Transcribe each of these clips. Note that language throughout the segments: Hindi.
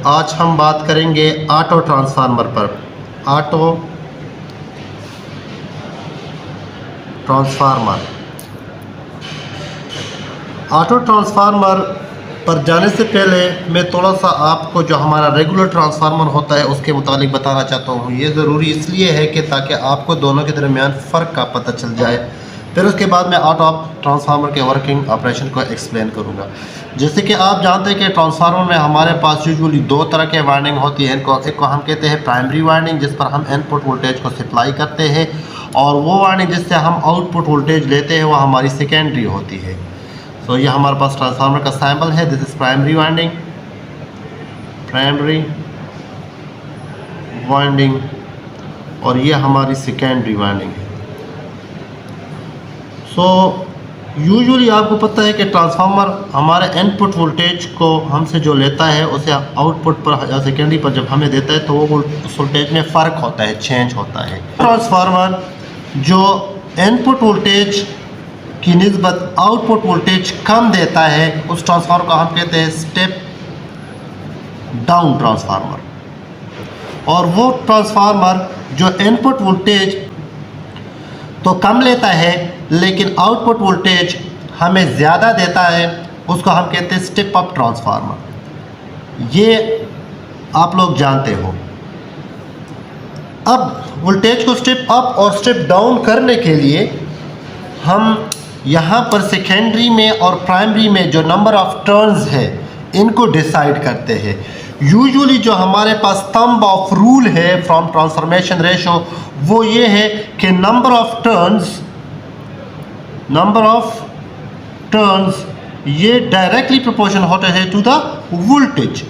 आज हम बात करेंगे ऑटो ट्रांसफार्मर पर। ऑटो ट्रांसफार्मर ऑटो ट्रांसफार्मर पर जाने से पहले मैं थोड़ा सा आपको जो हमारा रेगुलर ट्रांसफार्मर होता है उसके मुतालिक बताना चाहता हूँ। ये ज़रूरी इसलिए है कि ताकि आपको दोनों के दरमियान फ़र्क का पता चल जाए। फिर उसके बाद मैं ऑटो ट्रांसफार्मर के वर्किंग ऑपरेशन को एक्सप्लेन करूँगा। जैसे कि आप जानते हैं कि ट्रांसफार्मर में हमारे पास यूजुअली दो तरह के वाइंडिंग होती है। एक को हम कहते हैं प्राइमरी वाइंडिंग, जिस पर हम इनपुट वोल्टेज को सप्लाई करते हैं, और वो वाइंडिंग जिससे हम आउटपुट वोल्टेज लेते हैं वो हमारी सेकेंडरी होती है। तो ये हमारे पास ट्रांसफार्मर का सैम्पल है। दिस इज प्राइमरी वाइंडिंग, और ये हमारी सेकेंडरी वाइंडिंग है। सो यूजुअली आपको पता है कि ट्रांसफार्मर हमारे इनपुट वोल्टेज को हमसे जो लेता है उसे आउटपुट पर या सेकेंडरी पर जब हमें देता है तो वो उस वोल्टेज में फ़र्क होता है, चेंज होता है। ट्रांसफार्मर जो इनपुट वोल्टेज की निस्बत आउटपुट वोल्टेज कम देता है उस ट्रांसफार्मर को हम कहते हैं स्टेप डाउन ट्रांसफार्मर। और वो ट्रांसफार्मर जो इनपुट वोल्टेज तो कम लेता है लेकिन आउटपुट वोल्टेज हमें ज़्यादा देता है उसको हम कहते हैं स्टेप अप ट्रांसफार्मर। ये आप लोग जानते हो। अब वोल्टेज को स्टेप अप और स्टेप डाउन करने के लिए हम यहाँ पर सेकेंडरी में और प्राइमरी में जो नंबर ऑफ टर्न्स है इनको डिसाइड करते हैं। यूजुअली जो हमारे पास थंब ऑफ रूल है फ्रॉम ट्रांसफॉर्मेशन रेशो वो ये है कि नंबर ऑफ टर्न्स ये डायरेक्टली प्रोपोर्शनल होते हैं टू द वोल्टेज।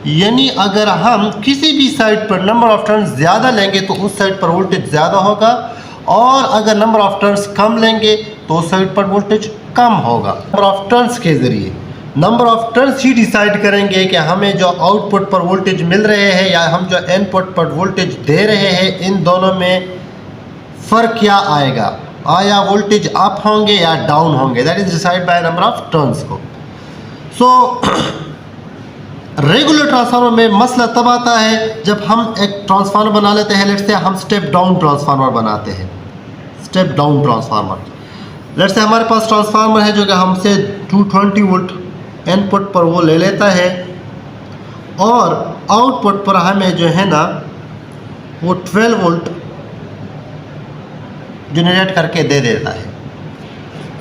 यानी अगर हम किसी भी साइड पर नंबर ऑफ टर्न्स ज़्यादा लेंगे तो उस साइड पर वोल्टेज ज़्यादा होगा, और अगर नंबर ऑफ टर्न्स कम लेंगे तो उस साइड पर वोल्टेज कम होगा। नंबर ऑफ टर्न्स के ज़रिए number of turns he decide करेंगे कि हमें जो आउटपुट पर वोल्टेज मिल रहे हैं या हम जो इनपुट पर वोल्टेज दे रहे हैं इन दोनों में फ़र्क क्या आएगा, आया वोल्टेज अप होंगे या डाउन होंगे। That is decide by number of turns को। सो रेगुलर ट्रांसफार्मर में मसला तब आता है जब हम एक ट्रांसफार्मर बना लेते हैं। लेट्स से हम स्टेप डाउन ट्रांसफार्मर बनाते हैं। Step down transformer, let's say हमारे पास ट्रांसफार्मर है जो कि हमसे 220 वोल्ट इनपुट पर वो ले लेता है और आउटपुट पर हमें जो है ना वो 12 वोल्ट जनरेट करके दे देता है।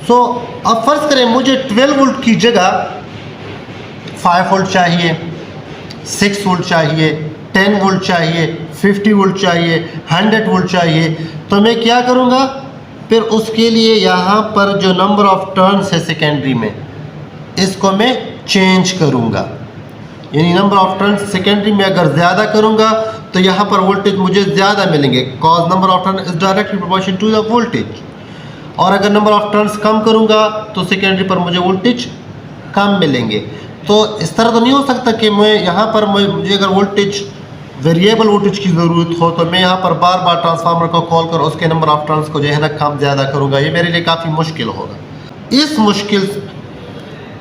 सो अब फर्ज करें मुझे 12 वोल्ट की जगह 5 वोल्ट चाहिए, 6 वोल्ट चाहिए, 10 वोल्ट चाहिए, 50 वोल्ट चाहिए, 100 वोल्ट चाहिए। तो मैं क्या करूँगा, फिर उसके लिए यहाँ पर जो नंबर ऑफ टर्न्स है सेकेंडरी में इसको मैं चेंज करूँगा। यानी नंबर ऑफ टर्न्स सेकेंडरी में अगर ज़्यादा करूँगा तो यहाँ पर वोल्टेज मुझे ज़्यादा मिलेंगे, cause number of turn is directly proportional to the voltage. और अगर नंबर ऑफ टर्न्स कम करूँगा तो सेकेंडरी पर मुझे वोल्टेज कम मिलेंगे। तो इस तरह तो नहीं हो सकता कि मैं यहाँ पर मुझे अगर वोल्टेज वेरिएबल वोल्टेज की ज़रूरत हो तो मैं यहाँ पर बार बार ट्रांसफार्मर को कॉल कर उसके नंबर ऑफ टर्न्स को जो है ना कम ज़्यादा करूँगा। ये मेरे लिए काफ़ी मुश्किल होगा। इस मुश्किल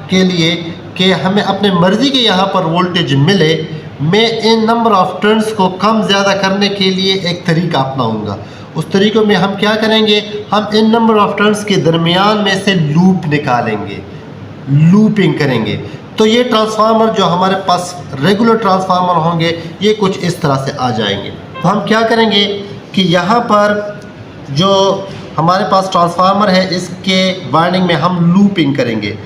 के लिए कि हमें अपने मर्ज़ी के यहाँ पर वोल्टेज मिले, मैं इन नंबर ऑफ टर्न्स को कम ज़्यादा करने के लिए एक तरीका अपनाऊँगा। उस तरीक़े में हम क्या करेंगे, हम इन नंबर ऑफ टर्न्स के दरमियान में से लूप निकालेंगे, लूपिंग करेंगे। तो ये ट्रांसफार्मर जो हमारे पास रेगुलर ट्रांसफार्मर होंगे ये कुछ इस तरह से आ जाएंगे। तो हम क्या करेंगे कि यहाँ पर जो हमारे पास ट्रांसफार्मर है इसके वाइंडिंग में हम लूपिंग करेंगे।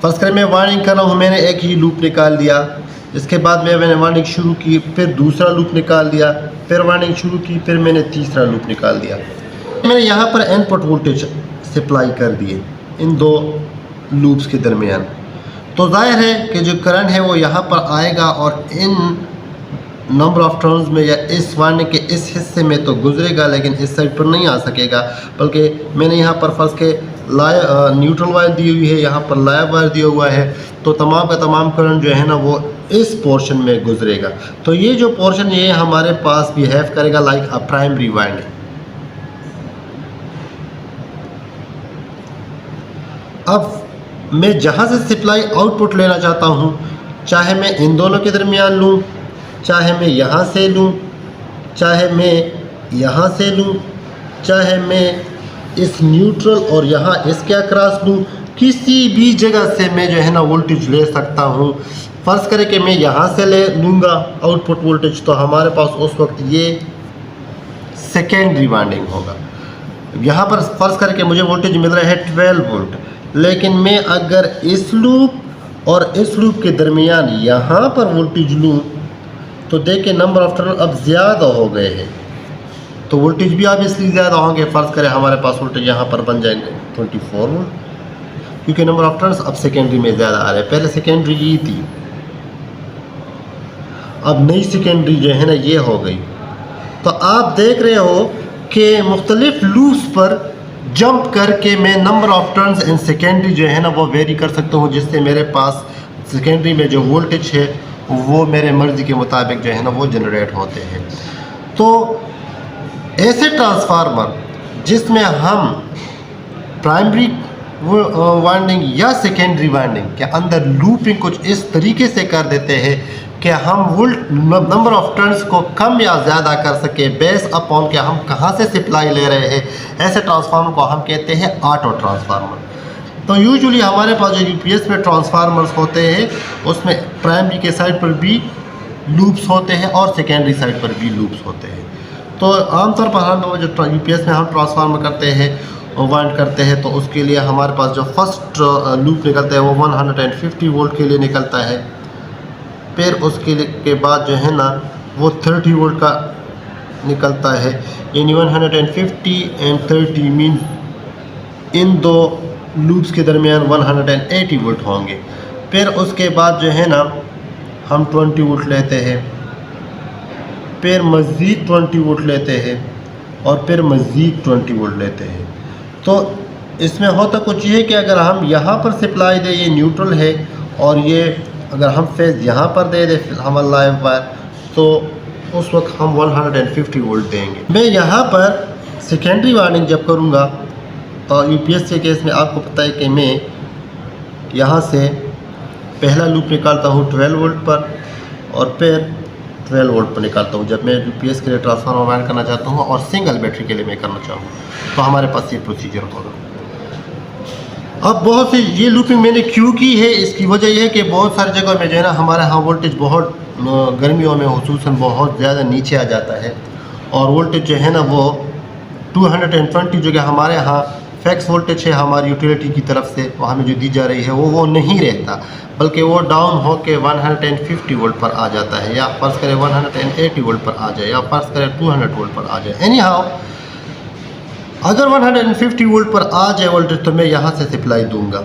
फर्स्ट करें मैं वाइंडिंग कर रहा हूँ, मैंने एक ही लूप निकाल दिया। इसके बाद मैंने वाइंडिंग शुरू की, फिर दूसरा लूप निकाल दिया, फिर वाइंडिंग शुरू की, फिर मैंने तीसरा लूप निकाल दिया। मैंने यहाँ पर इनपुट वोल्टेज सप्लाई कर दिए इन दो लूप्स के दरमियान। तो जाहिर है कि जो करंट है वो यहाँ पर आएगा और इन नंबर ऑफ टर्न्स में या इस वाइंडिंग के इस हिस्से में तो गुजरेगा लेकिन इस साइड पर नहीं आ सकेगा। बल्कि मैंने यहाँ पर फर्स्ट के न्यूट्रल वायर दी हुई है, यहाँ पर लाइव वायर दिया हुआ है, तो तमाम का तमाम करंट जो है ना वो इस पोर्शन में गुजरेगा। तो ये जो पोर्शन ये हमारे पास बिहेव करेगा लाइक अ प्राइमरी वाइंडिंग। अब मैं जहाँ से सप्लाई आउटपुट लेना चाहता हूँ, चाहे मैं इन दोनों के दरमियान लूँ चाहे मैं यहाँ से लूँ, चाहे मैं यहाँ से लूँ, चाहे मैं इस न्यूट्रल और यहाँ इसके अक्रॉस लूँ, किसी भी जगह से मैं जो है ना वोल्टेज ले सकता हूँ। फ़र्ज़ करें कि मैं यहाँ से ले लूँगा आउटपुट वोल्टेज, तो हमारे पास उस वक्त ये सेकेंडरी वाइंडिंग होगा। यहाँ पर फ़र्ज़ करें कि मुझे वोल्टेज मिल रहा है 12 वोल्ट, लेकिन मैं अगर इस लूप और इस लूप के दरमियान यहाँ पर वोल्टेज लूँ तो देखिए नंबर ऑफ टर्न अब ज़्यादा हो गए हैं, तो वोल्टेज भी अब इसलिए ज़्यादा होंगे। फ़र्ज़ करें हमारे पास वोल्टेज यहाँ पर बन जाएंगे 24 वोल्ट, क्योंकि नंबर ऑफ टर्न्स अब सेकेंडरी में ज़्यादा आ रहे हैं। पहले सेकेंडरी ये थी, अब नई सेकेंडरी जो है ना ये हो गई। तो आप देख रहे हो कि मुख्तलिफ लूप्स पर जंप करके मैं number of turns in secondary जो है ना वो वेरी कर सकता हूँ, जिससे मेरे पास सेकेंडरी में जो वोल्टेज है वो मेरे मर्ज़ी के मुताबिक जो है ना वो जनरेट होते हैं। तो ऐसे ट्रांसफार्मर जिसमें हम प्राइमरी वाइंडिंग या सेकेंडरी वाइंडिंग के अंदर लूपिंग कुछ इस तरीके से कर देते हैं कि हम नंबर ऑफ टर्न्स को कम या ज़्यादा कर सके बेस अपॉन के हम कहाँ से सप्लाई ले रहे हैं, ऐसे ट्रांसफार्मर को हम कहते हैं ऑटो ट्रांसफार्मर। तो यूजुअली हमारे पास जो यूपीएस में ट्रांसफार्मर्स होते हैं उसमें प्राइमरी के साइड पर भी लूप्स होते हैं और सेकेंडरी साइड पर भी लूप्स होते हैं। तो आमतौर पर हम जो यूपीएस में हम ट्रांसफार्मर करते हैं वाइंड करते हैं तो उसके लिए हमारे पास जो फर्स्ट लूप निकलता है वो 150 वोल्ट के लिए निकलता है। फिर उसके के बाद जो है ना वो 30 वोल्ट का निकलता है, यानी 150 एंड 30 मीन इन दो लूप्स के दरमियान 180 वोल्ट होंगे। फिर उसके बाद जो है ना हम 20 वोल्ट लेते हैं, फिर मज़ीद 20 वोल्ट लेते हैं और फिर मज़ीद 20 वोल्ट लेते हैं। तो इसमें होता कुछ ये है कि अगर हम यहाँ पर सप्लाई दें, ये न्यूट्रल है, और ये अगर हम फेज़ यहाँ पर दे दें हमारा लाइव वायर, तो उस वक्त हम 150 वोल्ट देंगे। मैं यहाँ पर सेकेंडरी वाइंडिंग जब करूँगा तो यूपीएस के केस में आपको पता है कि मैं यहाँ से पहला लूप निकालता हूँ 12 वोल्ट पर और फिर 12 वोल्ट पर निकालता हूँ। जब मैं यूपीएस के लिए ट्रांसफार्मर वाइंड करना चाहता हूँ और सिंगल बैटरी के लिए मैं करना चाहूँ तो हमारे पास ये प्रोसीजर होगा। अब बहुत सी ये लूपिंग मैंने क्यों की है, इसकी वजह यह है कि बहुत सारी जगह में जो है ना हमारे यहाँ वोल्टेज बहुत गर्मियों में हुसूसन बहुत ज़्यादा नीचे आ जाता है और वोल्टेज जो है ना वो 220 जो कि हमारे यहाँ फैक्स वोल्टेज है हमारी यूटिलिटी की तरफ से वो हमें जो दी जा रही है वो नहीं रहता, बल्कि वो डाउन हो के 150 वोल्ट पर आ जाता है, या फ़र्ज़ करें 180 वोल्ट पर आ जाए, या फ़र्ज़ करें 200 वोल्ट पर आ जाए। एनी हाउ अगर 150 वोल्ट पर आ जाए वोल्टेज तो मैं यहाँ से सप्लाई दूंगा,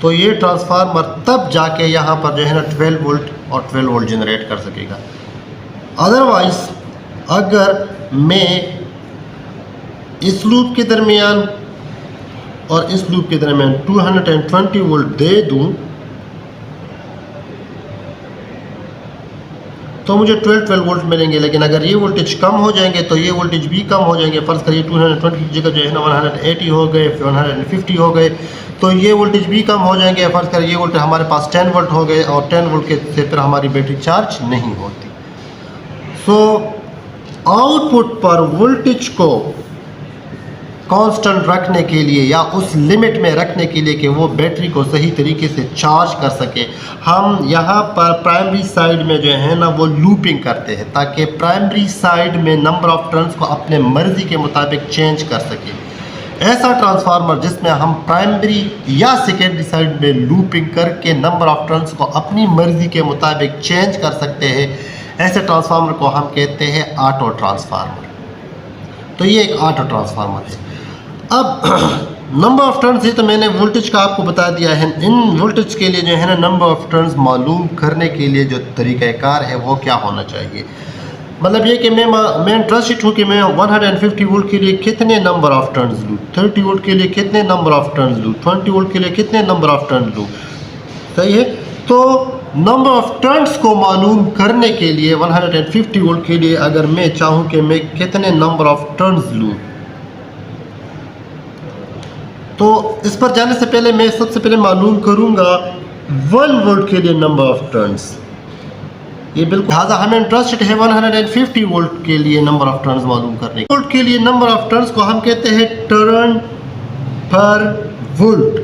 तो ये ट्रांसफार्मर तब जाके यहाँ पर जो है ना 12 वोल्ट और 12 वोल्ट जनरेट कर सकेगा। अदरवाइज़ अगर मैं इस लूप के दरमियान और इस लूप के दरमियान 220 वोल्ट दे दूं तो मुझे 12 वोल्ट मिलेंगे, लेकिन अगर ये वोल्टेज कम हो जाएंगे तो ये वोल्टेज भी कम हो जाएंगे। फ़र्ज़ करिए 220 की जगह जो है ना 180 हो गए, फिर 150 हो गए, तो ये वोल्टेज भी कम हो जाएंगे। फ़र्ज़ करिए ये वोल्टेज हमारे पास 10 वोल्ट हो गए और 10 वोल्ट के से फिर हमारी बैटरी चार्ज नहीं होती। सो आउटपुट पर वोल्टेज को कांस्टेंट रखने के लिए या उस लिमिट में रखने के लिए कि वो बैटरी को सही तरीके से चार्ज कर सके, हम यहाँ पर प्राइमरी साइड में जो है ना वो लूपिंग करते हैं ताकि प्राइमरी साइड में नंबर ऑफ टर्न्स को अपने मर्ज़ी के मुताबिक चेंज कर सके। ऐसा ट्रांसफार्मर जिसमें हम प्राइमरी या सेकेंडरी साइड में लूपिंग करके नंबर ऑफ टर्न्स को अपनी मर्ज़ी के मुताबिक चेंज कर सकते हैं, ऐसे ट्रांसफार्मर को हम कहते हैं ऑटो ट्रांसफार्मर। तो ये एक ऑटो ट्रांसफार्मर है। अब नंबर ऑफ़ टर्न्स ये तो मैंने वोल्टेज का आपको बता दिया है। इन वोल्टेज के लिए जो है ना नंबर ऑफ़ टर्न्स मालूम करने के लिए जो तरीक़ाकार है वो क्या होना चाहिए, मतलब ये कि मैं इंटरेस्टेड हूँ कि मैं 150 वोल्ट के लिए कितने नंबर ऑफ़ टर्न्स लूँ, 30 वोल्ट के लिए कितने नंबर ऑफ़ टर्न्स लूँ, 20 वोल्ट के लिए कितने नंबर ऑफ़ टर्न्स लूँ। सही है, तो नंबर ऑफ़ टर्न्स को मालूम करने के लिए 150 वोल्ट के लिए अगर मैं चाहूँ कि मैं कितने नंबर ऑफ़ टर्न्स लूँ, तो इस पर जाने से पहले मैं सबसे पहले मालूम करूंगा 1 वोल्ट के लिए नंबर ऑफ टर्न्स। ये बिल्कुल, लिहाजा हमें इंटरेस्टेड है 150 वोल्ट के लिए नंबर ऑफ टर्न्स मालूम करने। वोल्ट के लिए नंबर ऑफ टर्न्स को हम कहते हैं टर्न पर वोल्ट,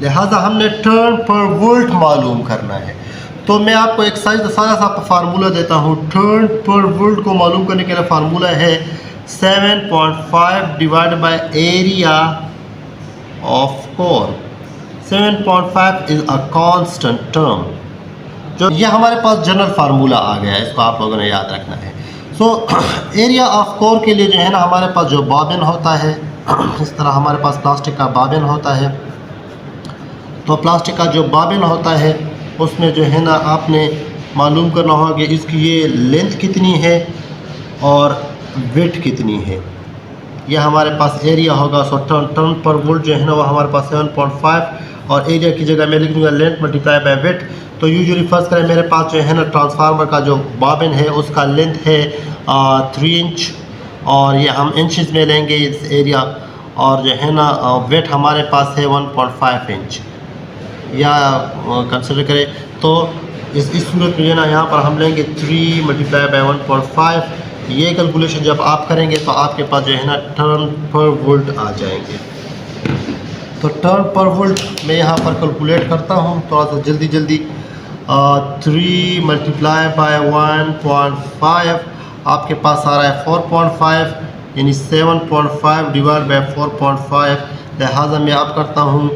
लिहाजा हमने टर्न पर वोल्ट मालूम करना है। तो मैं आपको एक सादा सा फार्मूला देता हूँ। टर्न पर वोल्ट को मालूम करने के लिए फार्मूला है 7.5 divide by area of core. 7.5 is a constant term. जो ये हमारे पास जनरल फार्मूला आ गया है, इसको आप लोगों ने याद रखना है। सो एरिया ऑफ कोर के लिए जो है ना, हमारे पास जो बाबिन होता है, इस तरह हमारे पास प्लास्टिक का बाबिन होता है। तो प्लास्टिक का जो बाबिन होता है उसमें जो है ना आपने मालूम करना होगा कि इसकी ये लेंथ कितनी है और विड्थ कितनी है। ये हमारे पास एरिया होगा। सो टर्न पर वोल्ट जो है ना वो हमारे पास 7.5 और एरिया की जगह मैं लिख दूँगा लेंथ मल्टीप्लाई बाय विड्थ। तो यूजुअली फर्ज करें मेरे पास जो है ना ट्रांसफार्मर का जो बाबिन है उसका लेंथ है 3 इंच और ये हम इंचेस में लेंगे इस एरिया, और जो है ना वेट हमारे पास है 1.5 इंच या कंसिडर करें। तो इस सूरत में जो है ना यहाँ पर हम लेंगे 3 मल्टीप्लाई बाय 1.5। ये कैलकुलेशन जब आप करेंगे तो आपके पास जो है ना टर्न पर वोल्ट आ जाएंगे। तो टर्न पर वोल्ट मैं यहाँ पर कैलकुलेट करता हूँ थोड़ा सा जल्दी। 3 मल्टीप्लाई बाय 1.5 आपके पास आ रहा है 4.5, यानी 7.5 डिवाइड बाय 4.5। लिहाजा मैं आप करता हूँ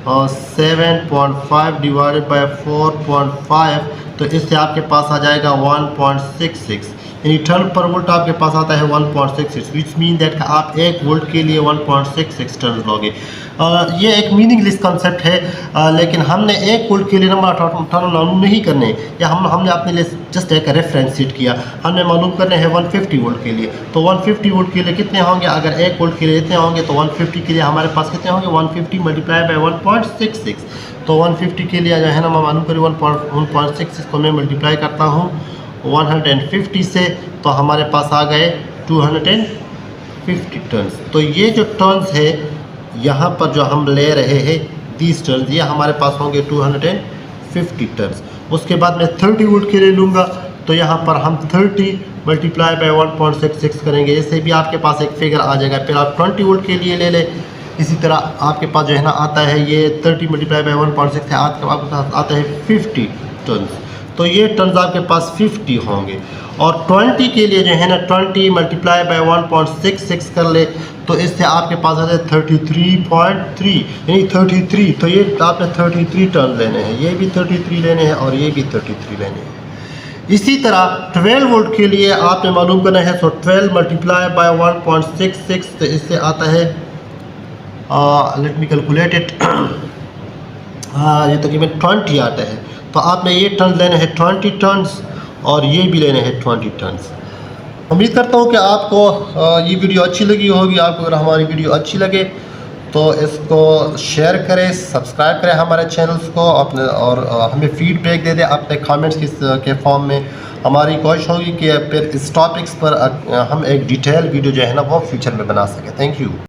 7.5 डिवाइडेड बाय 4.5, तो इससे आपके पास आ जाएगा 1.66, यानी टर्न पर वोल्ट आपके पास आता है 1.66, विच मीन दैट आप 1 वोल्ट के लिए 1.66 टर्न लोगे। ये एक मीनिंगलेस कंसेप्ट है, लेकिन हमने 1 वोल्ट के लिए नंबर टर्न मालूम नहीं करने, या हमने अपने लिए जस्ट एक रेफरेंस सेट किया। हमने मालूम करने हैं 150 वोल्ट के लिए। तो 150 वोल्ट के लिए कितने होंगे? अगर 1 वोल्ट के लिए इतने होंगे तो 150 के लिए हमारे पास कितने होंगे? 150 मल्टीप्लाई बाय 1.66। तो 150 के लिए जो है ना मैं मालूम करी 1.66 को मैं मल्टीप्लाई करता हूँ 150 से, तो हमारे पास आ गए 250 टर्न्स। तो ये जो टर्न्स है यहाँ पर जो हम ले रहे हैं 30 टर्न्स, ये हमारे पास होंगे 250 टर्न्स। उसके बाद मैं 30 वोल्ट के लिए लूँगा, तो यहाँ पर हम 30 मल्टीप्लाई बाय 1.66 करेंगे, इससे भी आपके पास एक फिगर आ जाएगा। फिर आप 20 वोल्ट के लिए ले लें, इसी तरह आपके पास जो है ना आता है ये 30 मल्टीप्लाई बाय 1.6 है, आपके पास आता है 50 टर्न्स। तो ये टर्न्स आपके पास 50 होंगे। और 20 के लिए जो है ना 20 मल्टीप्लाई बाय 1.66 कर ले, तो इससे आपके पास आता है 33.3, यानी 33। तो ये आपने 33 टर्न लेने हैं, ये भी 33 लेने हैं और ये भी 33 लेने हैं। इसी तरह 12 वोल्ट के लिए आपने मालूम करना है। सो 12 मल्टीप्लाई बाय 1.66, तो इससे आता है लेट मी कैलकुलेट इट, ये तकरीबन 20 आता है। तो आपने ये टर्न लेने हैं 20 टर्न्स और ये भी लेने हैं 20 टर्न्स। उम्मीद करता हूँ कि आपको ये वीडियो अच्छी लगी होगी। आपको अगर हमारी वीडियो अच्छी लगे तो इसको शेयर करें, सब्सक्राइब करें हमारे चैनल्स को अपने, और हमें फीडबैक दे दें अपने कमेंट्स के फॉर्म में। हमारी कोशिश होगी कि फिर इस टॉपिक्स पर हम एक डिटेल वीडियो जो है ना वो फ्यूचर में बना सकें। Thank you.